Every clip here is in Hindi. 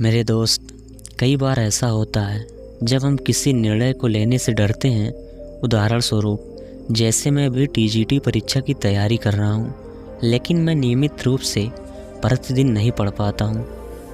मेरे दोस्त, कई बार ऐसा होता है जब हम किसी निर्णय को लेने से डरते हैं। उदाहरण स्वरूप, जैसे मैं अभी टीजीटी परीक्षा की तैयारी कर रहा हूँ, लेकिन मैं नियमित रूप से प्रतिदिन नहीं पढ़ पाता हूँ।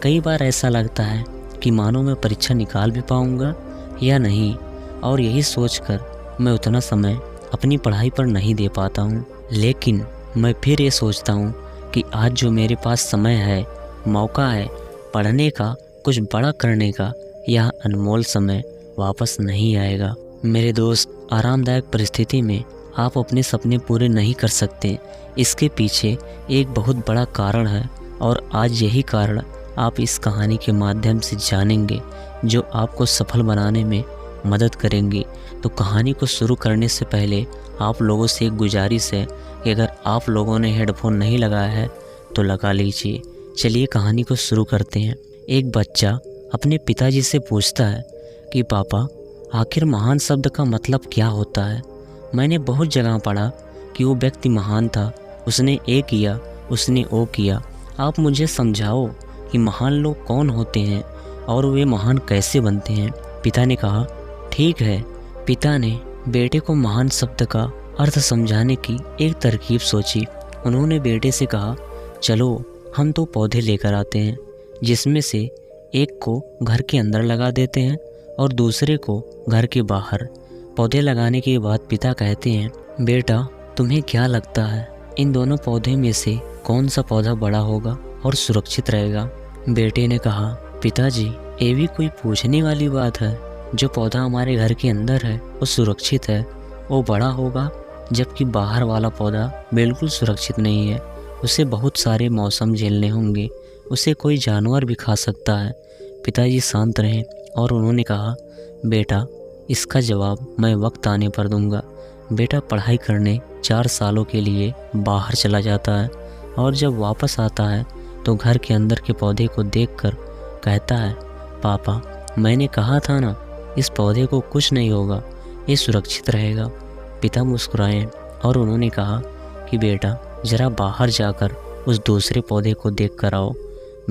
कई बार ऐसा लगता है कि मानो मैं परीक्षा निकाल भी पाऊँगा या नहीं, और यही सोचकर मैं उतना समय अपनी पढ़ाई पर नहीं दे पाता हूँ। लेकिन मैं फिर ये सोचता हूँ कि आज जो मेरे पास समय है, मौका है पढ़ने का, कुछ बड़ा करने का, यह अनमोल समय वापस नहीं आएगा। मेरे दोस्त, आरामदायक परिस्थिति में आप अपने सपने पूरे नहीं कर सकते। इसके पीछे एक बहुत बड़ा कारण है, और आज यही कारण आप इस कहानी के माध्यम से जानेंगे, जो आपको सफल बनाने में मदद करेंगी। तो कहानी को शुरू करने से पहले आप लोगों से एक गुजारिश है कि अगर आप लोगों ने हेडफोन नहीं लगाया है तो लगा लीजिए। चलिए कहानी को शुरू करते हैं। एक बच्चा अपने पिताजी से पूछता है कि पापा, आखिर महान शब्द का मतलब क्या होता है? मैंने बहुत जगह पढ़ा कि वो व्यक्ति महान था, उसने ए किया, उसने ओ किया। आप मुझे समझाओ कि महान लोग कौन होते हैं और वे महान कैसे बनते हैं। पिता ने कहा, ठीक है। पिता ने बेटे को महान शब्द का अर्थ समझाने की एक तरकीब सोची। उन्होंने बेटे से कहा, चलो हम 2 पौधे लेकर आते हैं, जिसमें से एक को घर के अंदर लगा देते हैं और दूसरे को घर के बाहर। पौधे लगाने के बाद पिता कहते हैं, बेटा तुम्हें क्या लगता है, इन दोनों पौधे में से कौन सा पौधा बड़ा होगा और सुरक्षित रहेगा? बेटे ने कहा, पिताजी ये भी कोई पूछने वाली बात है। जो पौधा हमारे घर के अंदर है वो सुरक्षित है, वो बड़ा होगा, जबकि बाहर वाला पौधा बिल्कुल सुरक्षित नहीं है। उसे बहुत सारे मौसम झेलने होंगे, उसे कोई जानवर भी खा सकता है। पिताजी शांत रहे और उन्होंने कहा, बेटा इसका जवाब मैं वक्त आने पर दूंगा। बेटा पढ़ाई करने 4 सालों के लिए बाहर चला जाता है, और जब वापस आता है तो घर के अंदर के पौधे को देखकर कहता है, पापा मैंने कहा था ना, इस पौधे को कुछ नहीं होगा, ये सुरक्षित रहेगा। पिता मुस्कुराए और उन्होंने कहा कि बेटा ज़रा बाहर जाकर उस दूसरे पौधे को देख कर आओ।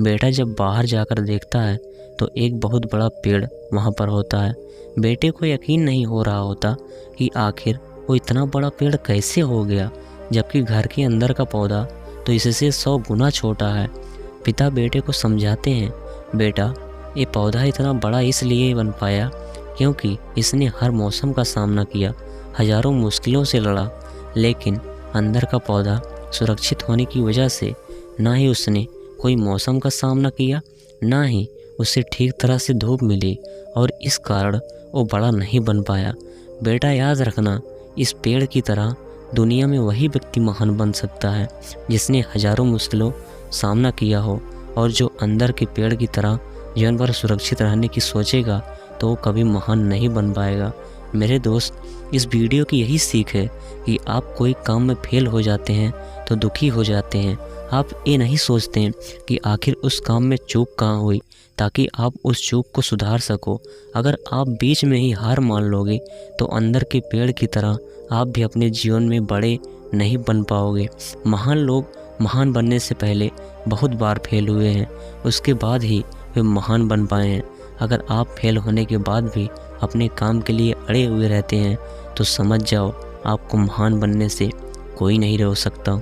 बेटा जब बाहर जाकर देखता है तो एक बहुत बड़ा पेड़ वहाँ पर होता है। बेटे को यकीन नहीं हो रहा होता कि आखिर वो इतना बड़ा पेड़ कैसे हो गया, जबकि घर के अंदर का पौधा तो इससे 100 गुना छोटा है। पिता बेटे को समझाते हैं, बेटा ये पौधा इतना बड़ा इसलिए बन पाया क्योंकि इसने हर मौसम का सामना किया, हजारों मुश्किलों से लड़ा, लेकिन अंदर का पौधा सुरक्षित होने की वजह से ना ही उसने कोई मौसम का सामना किया, ना ही उसे ठीक तरह से धूप मिली, और इस कारण वो बड़ा नहीं बन पाया। बेटा याद रखना, इस पेड़ की तरह दुनिया में वही व्यक्ति महान बन सकता है जिसने हजारों मुश्किलों सामना किया हो, और जो अंदर के पेड़ की तरह जीवन भर सुरक्षित रहने की सोचेगा तो वो कभी महान नहीं बन पाएगा। मेरे दोस्त, इस वीडियो की यही सीख है कि आप कोई काम में फेल हो जाते हैं तो दुखी हो जाते हैं। आप ये नहीं सोचते हैं कि आखिर उस काम में चूक कहाँ हुई, ताकि आप उस चूक को सुधार सको। अगर आप बीच में ही हार मान लोगे तो अंदर के पेड़ की तरह आप भी अपने जीवन में बड़े नहीं बन पाओगे। महान लोग महान बनने से पहले बहुत बार फेल हुए हैं, उसके बाद ही वे महान बन पाए हैं। अगर आप फेल होने के बाद भी अपने काम के लिए अड़े हुए रहते हैं तो समझ जाओ, आपको महान बनने से कोई नहीं रोक सकता।